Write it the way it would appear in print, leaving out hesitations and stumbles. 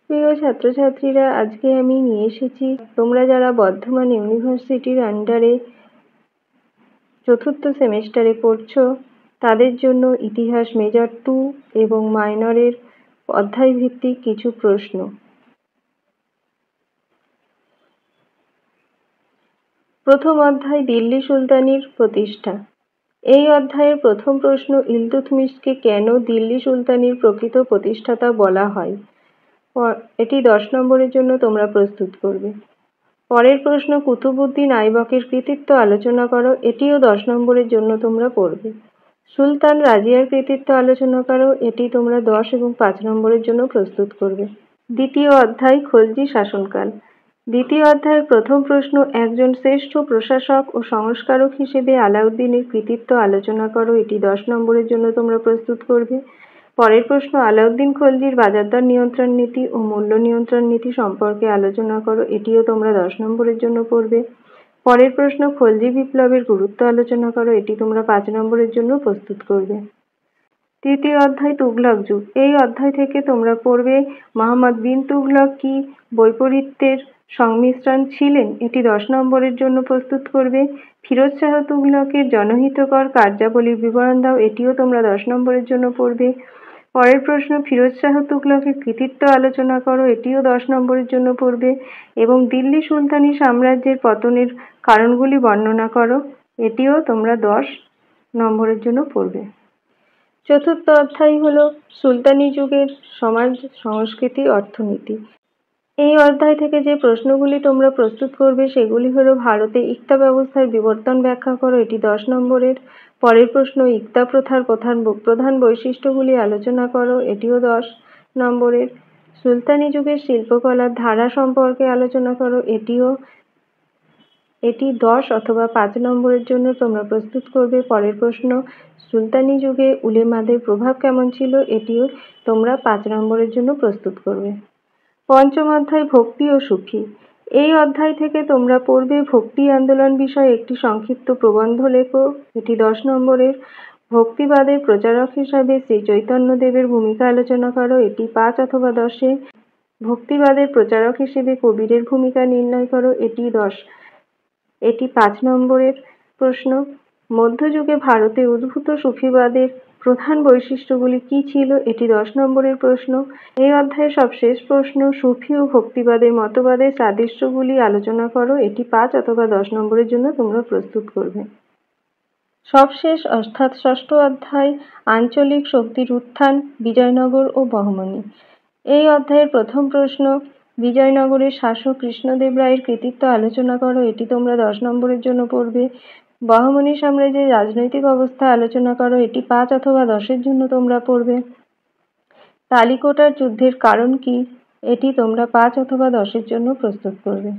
প্রিয় ছাত্রছাত্রীরা, আজকে আমি নিয়ে এসেছি তোমরা যারা বর্ধমান ইউনিভার্সিটির আন্ডারে চতুর্থ সেমেস্টারে পড়ছো তাদের জন্য ইতিহাস মেজর 2 এবং মাইনরের অধ্যায় ভিত্তিক কিছু প্রশ্ন। প্রথম অধ্যায় দিল্লি সুলতানির প্রতিষ্ঠা। এই অধ্যায়ের প্রথম প্রশ্ন, ইলতুৎমিশকে কেন দিল্লি সুলতানির প্রকৃত প্রতিষ্ঠাতা বলা হয়? এটি 10 নম্বরের জন্য তোমরা প্রস্তুত করবে। পরের প্রশ্ন, কুতুবউদ্দিন আইবকের কৃতিত্ব আলোচনা করো। এটিও 10 নম্বরের জন্য তোমরা পড়বে। সুলতান রাজিয়ার কৃতিত্ব আলোচনা করো। এটি তোমরা 10 এবং 5 নম্বরের জন্য প্রস্তুত করবে। দ্বিতীয় অধ্যায় খলজি শাসনকাল। দ্বিতীয় অধ্যায়ের প্রথম প্রশ্ন, একজন শ্রেষ্ঠ প্রশাসক ও সংস্কারক হিসেবে আলাউদ্দিনের কৃতিত্ব আলোচনা করো। এটি 10 নম্বরের জন্য তোমরা প্রস্তুত করবে। পরের প্রশ্ন, আলাউদ্দিন খলজির বাজারদর নিয়ন্ত্রণ নীতি ও মূল্য নিয়ন্ত্রণ নীতি সম্পর্কে আলোচনা করো। এটিও তোমরা 10 নম্বরের জন্য পড়বে। পরের প্রশ্ন, খলজি বিপ্লবের গুরুত্ব আলোচনা করো। এটি তোমরা 5 নম্বরের জন্য প্রস্তুত করবে। তৃতীয় অধ্যায় তুগলক যুগ। এই অধ্যায় থেকে তোমরা পড়বে মুহাম্মদ বিন তুগলক কি বৈপরীত্যের সংমিশ্রণ ছিলেন? এটি 10 নম্বরের জন্য প্রস্তুত করবে। ফিরোজ শাহ তুগলকের জনহিতকর কার্যাবলীর বিবরণ দাও। এটিও তোমরা 10 নম্বরের জন্য পড়বে। পরের প্রশ্ন, ফিরোজ শাহ তুগলকের কৃতিত্ব আলোচনা করো। এটিও 10 নম্বরের জন্য পড়বে। এবং দিল্লি সুলতানি সাম্রাজ্যের পতনের কারণগুলি বর্ণনা করো। এটিও তোমরা 10 নম্বরের জন্য পড়বে। চতুর্থ অধ্যায় হলো সুলতানি যুগের সমাজ, সংস্কৃতি, অর্থনীতি। এই অধ্যায় থেকে যে প্রশ্নগুলি তোমরা প্রস্তুত করবে সেগুলি হলো, ভারতে ইক্তা ব্যবস্থার বিবর্তন ব্যাখ্যা করো। এটি 10 নম্বরের। পরের প্রশ্ন, ইক্তা প্রথার প্রধান বৈশিষ্ট্যগুলি আলোচনা করো। এটিও 10 নম্বরের। সুলতানি যুগের শিল্পকলার ধারা সম্পর্কে আলোচনা করো। এটি 10 অথবা 5 নম্বরের জন্য তোমরা প্রস্তুত করবে। পরের প্রশ্ন, সুলতানি যুগে উলেমাদের প্রভাব কেমন ছিল? এটিও তোমরা 5 নম্বরের জন্য প্রস্তুত করবে। পঞ্চম অধ্যায় ভক্তি ও সুফি। এই অধ্যায় থেকে তোমরা পড়বে ভক্তি আন্দোলন বিষয়ে একটি সংক্ষিপ্ত প্রবন্ধ লেখো। এটি 10 নম্বরের। ভক্তিবাদের প্রচারক হিসাবে শ্রী চৈতন্যদেবের ভূমিকা আলোচনা করো। এটি 5 অথবা 10-এ। ভক্তিবাদের প্রচারক হিসেবে কবিরের ভূমিকা নির্ণয় করো। এটি 5 নম্বরের প্রশ্ন। মধ্যযুগে ভারতে উদ্ভূত সুফিবাদের প্রধান বৈশিষ্ট্যগুলি কি ছিল? এটি 10 নম্বরের প্রশ্ন। এই অধ্যায়ের সবশেষ প্রশ্ন, সুফি ও ভক্তিবাদের মতবাদের সাদৃশ্যগুলি আলোচনা করো। এটি 5 অথবা 10 নম্বরের জন্য তোমরা প্রস্তুত করবে। সবশেষ অর্থাৎ ষষ্ঠ অধ্যায় আঞ্চলিক শক্তির উত্থান, বিজয়নগর ও বহমনি। এই অধ্যায়ের প্রথম প্রশ্ন, বিজয়নগরের শাসক কৃষ্ণদেব রায়ের কৃতিত্ব আলোচনা করো। এটি তোমরা 10 নম্বরের জন্য পড়বে। বহমনি সাম্রাজ্যের রাজনৈতিক অবস্থা আলোচনা করো। এটি 5 অথবা 10-এর জন্য তোমরা পড়বে। তালিকোটার যুদ্ধের কারণ কি? এটি তোমরা 5 অথবা 10-এর জন্য প্রস্তুত করবে।